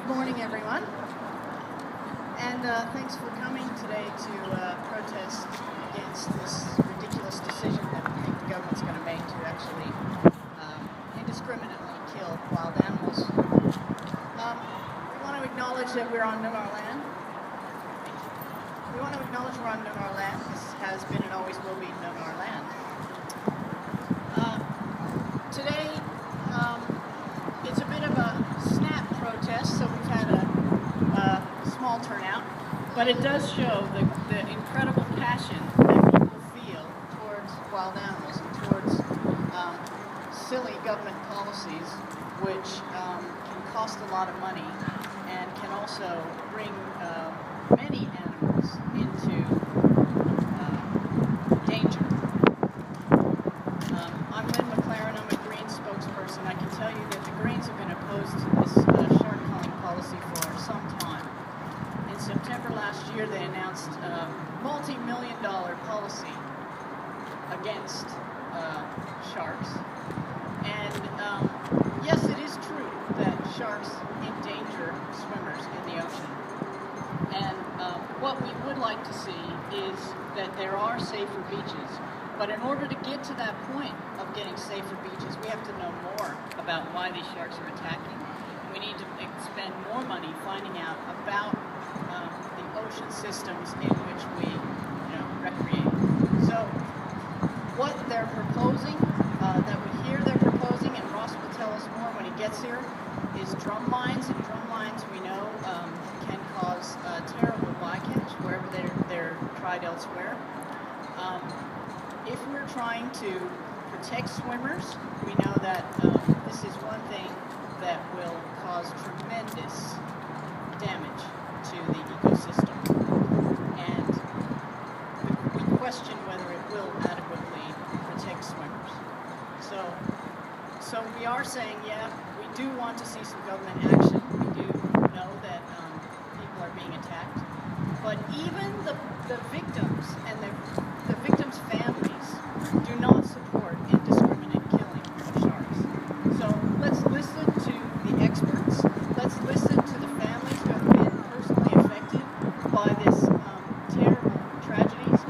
Good morning, everyone, and thanks for coming today to protest against this ridiculous decision that we think the government's going to make to actually indiscriminately kill wild animals. We want to acknowledge that we're on Noongar land. We want to acknowledge we're on Noongar land. This has been and always will be Noongar land. Today, it's a bit of a snap protest, so we've had a small turnout, but it does show the incredible passion that people feel towards wild animals and towards silly government policies, which can cost a lot of money and can also bring many animals into danger. I can tell you that the Greens have been opposed to this shark culling policy for some time. In September last year, they announced a multi-million-dollar policy against sharks. And yes, it is true that sharks endanger swimmers in the ocean. And what we would like to see is that there are safer beaches. But in order to get to that point of getting safer beaches, we have to know more about why these sharks are attacking. We need to spend more money finding out about the ocean systems in which we recreate. So what they're proposing, that we hear they're proposing, and Ross will tell us more when he gets here, is drum lines. And drum lines, we know, can cause terrible bycatch wherever they're tried elsewhere. If we're trying to protect swimmers, we know that this is one thing that will cause tremendous damage to the ecosystem, and we question whether it will adequately protect swimmers. So we are saying, yeah, we do want to see some government action. We do know that people are being attacked, but even the victims and the victims' families do not support indiscriminate killing of sharks. So let's listen to the experts. Let's listen to the families who have been personally affected by this terrible tragedies,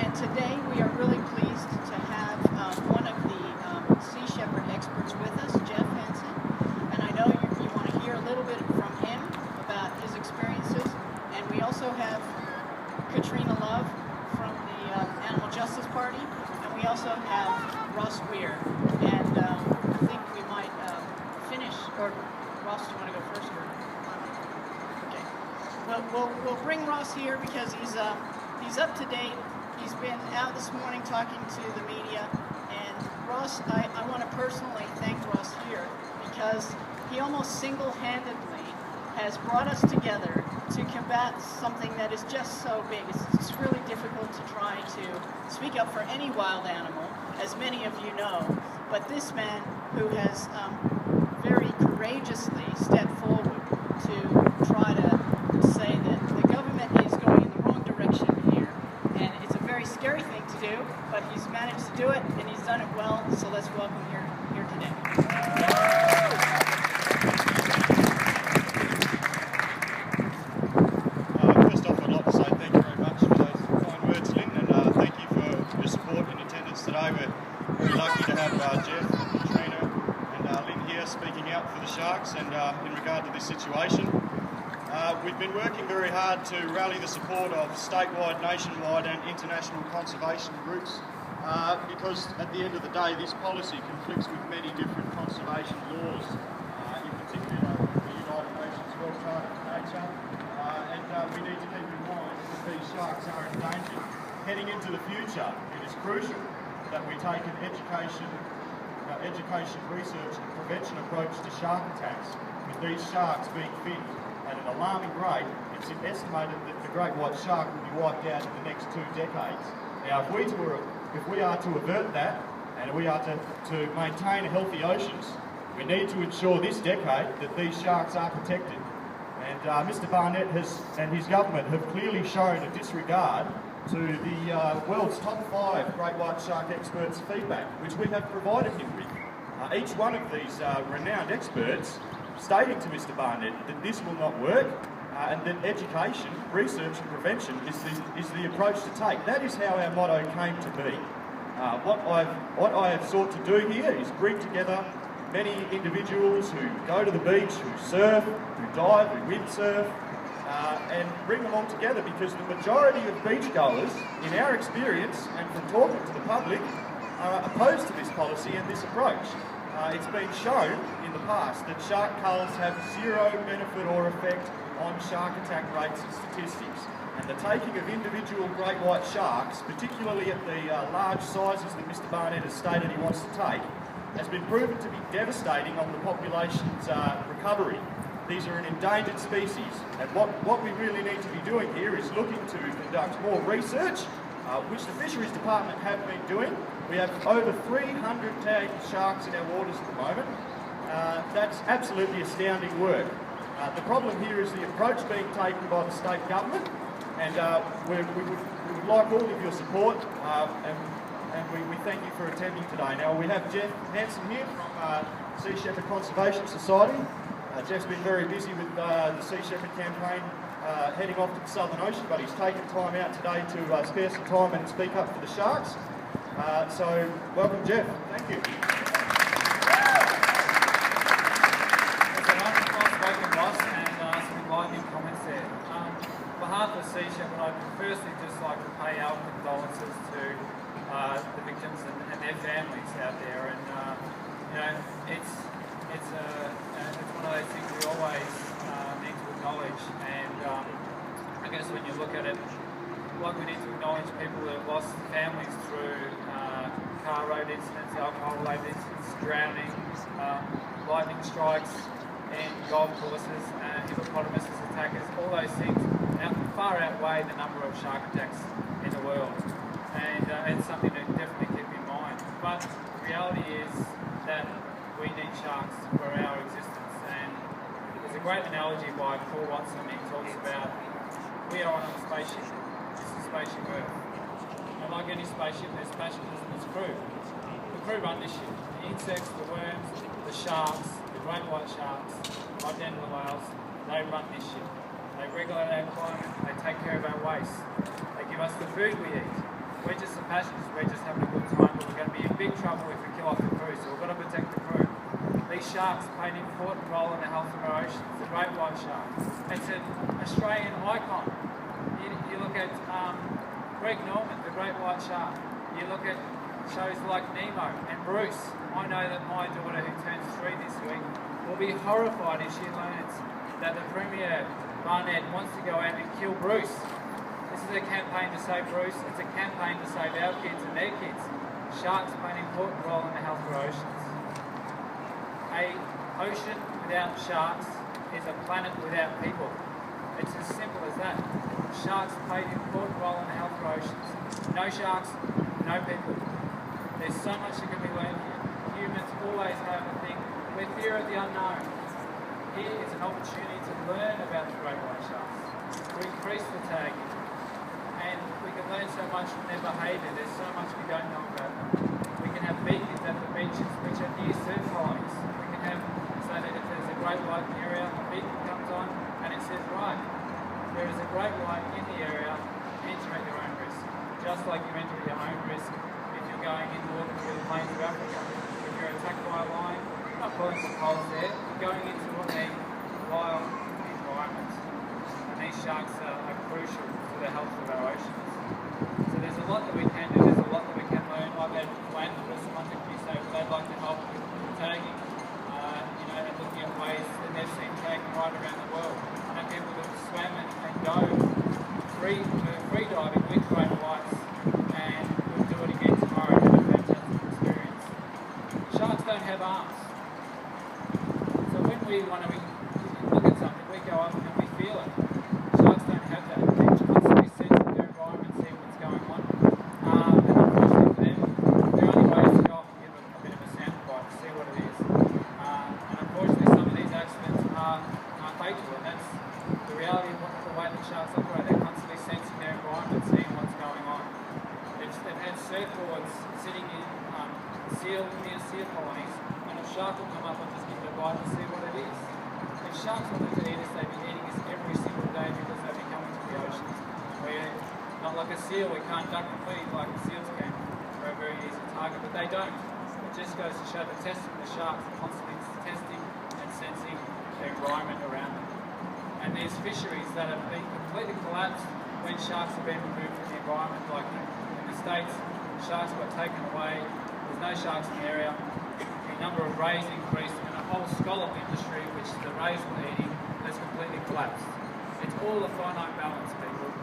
And today we are really pleased to have one of the Sea Shepherd experts with us, Jeff Hansen. And I know you want to hear a little bit from him about his experiences. And we also have Katrina Love from the Animal Justice Party, and we also have Ross Weir. And I think we might finish, or Ross, do you want to go first? Or? Okay. Well, we'll bring Ross here because he's up to date. He's been out this morning talking to the media, and Ross, I want to personally thank Ross here because he almost single-handedly has brought us together to combat something that is just so big. It's really difficult to try to speak up for any wild animal, as many of you know, but this man who has very courageously stepped forward to try to say that the government is going in the wrong direction here, and it's a very scary thing to do, but he's managed to do it, and he's done it well, so let's welcome him here today. We're very lucky to have Jeff, Katrina and Lynn here speaking out for the sharks and in regard to this situation. We've been working very hard to rally the support of statewide, nationwide and international conservation groups because at the end of the day this policy conflicts with many different conservation laws, in particular the United Nations World Charter for Nature, and we need to keep in mind that these sharks are endangered. Heading into the future, it is crucial that we take an education, research and prevention approach to shark attacks, with these sharks being finned at an alarming rate. It's estimated that the great white shark will be wiped out in the next 2 decades. Now, if we are to avert that, and we are to maintain healthy oceans, we need to ensure this decade that these sharks are protected. And Mr Barnett and his government have clearly shown a disregard to the world's top 5 great white shark experts' feedback, which we have provided him with. Each one of these renowned experts stating to Mr. Barnett that this will not work, and that education, research and prevention is the approach to take. That is how our motto came to be. What I have sought to do here is bring together many individuals who go to the beach, who surf, who dive, who windsurf, and bring them all together, because the majority of beachgoers, in our experience and from talking to the public, are opposed to this policy and this approach. It's been shown in the past that shark culls have zero benefit or effect on shark attack rates and statistics. And the taking of individual great white sharks, particularly at the large sizes that Mr. Barnett has stated he wants to take, has been proven to be devastating on the population's recovery. These are an endangered species, and what we really need to be doing here is looking to conduct more research, which the Fisheries Department have been doing. We have over 300 tagged sharks in our waters at the moment. That's absolutely astounding work. The problem here is the approach being taken by the state government, and we would like all of your support, and we thank you for attending today. Now, we have Jeff Hanson here from Sea Shepherd Conservation Society. Jeff's been very busy with the Sea Shepherd campaign heading off to the Southern Ocean, but he's taken time out today to spare some time and speak up for the sharks. So, welcome Jeff. Thank you. Some enlightening comments there. On behalf of Sea Shepherd, I'd firstly just like to pay our condolences to the victims and their families out there. And you know, it's one of those things we always need to acknowledge. And I guess when you look at it, like we need to acknowledge people that have lost families through car road incidents, alcohol-related incidents, drowning, lightning strikes, and golf courses, hippopotamuses attackers, all those things far outweigh the number of shark attacks in the world. And it's something to definitely keep in mind. But the reality is that we need sharks for our existence. And there's a great analogy by Paul Watson. He talks about we are on a spaceship. This is spaceship Earth. And like any spaceship, there's passengers and there's crew. The crew run this ship. The insects, the worms, the sharks, the great white sharks, identical whales, they run this ship. They regulate our climate, they take care of our waste, they give us the food we eat. We're just the passengers, we're just having a good time, but we're going to be in big trouble if we kill off the crew, so we've got to protect the crew. These sharks play an important role in the health of our oceans. The great white shark, it's an Australian icon. You look at Greg Norman, the great white shark. You look at shows like Nemo and Bruce. I know that my daughter, who turns 3 this week, will be horrified if she learns that the Premier, Barnett, wants to go out and kill Bruce. This is a campaign to save Bruce. It's a campaign to save our kids and their kids. Sharks play an important role in the health of our oceans. An ocean without sharks is a planet without people. It's as simple as that. Sharks play an important role in the health of our oceans. No sharks, no people. There's so much that can be learned here. Humans always have a thing. We're fear of the unknown. Here is an opportunity to learn about the great white sharks, to increase the tagging, and we can learn so much from their behaviour. There's so much we don't know about them. We can have beacons at the beaches which are near surf colonies. We can have, so that if there's a great white in the area, a beacon comes on and it says, right, there is a great white in the area, enter at your own risk. Just like you enter at your own risk if you're going in walking through the plains of Africa. If you're attacked by a lion, you're not pulling some poles there, you're going into a wild environment. And these sharks are crucial to the health of our oceans. So there's a lot that we can do, there's a lot that we can learn. Like that land for someone to be so they'd like to help with tagging, and looking at ways that they've seen tagging right around the world. I know people that swam and dove free diving with great whites, and we'll do it again tomorrow and have a fantastic experience. Sharks don't have arms. So when we want to look at something, we go up and we feel it. Sharks don't have that. They constantly sense their environment, see what's going on. And unfortunately for them, the only way is to go off and give a bit of a sample bite to see what it is. And unfortunately some of these accidents are fatal, and that's the reality of the way that sharks operate. They're constantly sensing their environment, seeing what's going on. They've had surfboards sitting in near seal colonies, and a shark will come up and just give it a bite and see what it is. sharks wanted to eat us, they'd be eating us every single day because they'd be coming to the oceans. We're not like a seal, we can't duck and feed like the seals can. We're a very easy target, but they don't. It just goes to show the testing the sharks are constantly testing and sensing the environment around them. And these fisheries that have been completely collapsed when sharks have been removed from the environment, like in the States, sharks got taken away, there's no sharks in the area, the number of rays increased, and the whole scallop industry, which the rays were eating, has completely collapsed. It's all a finite balance, people,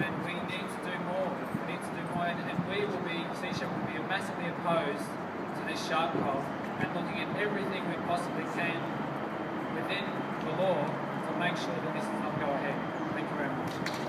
and we need to do more. We need to do more, and we will be, Sea Shepherd will be massively opposed to this shark cull and looking at everything we possibly can within the law to make sure that this does not go ahead. Thank you very much.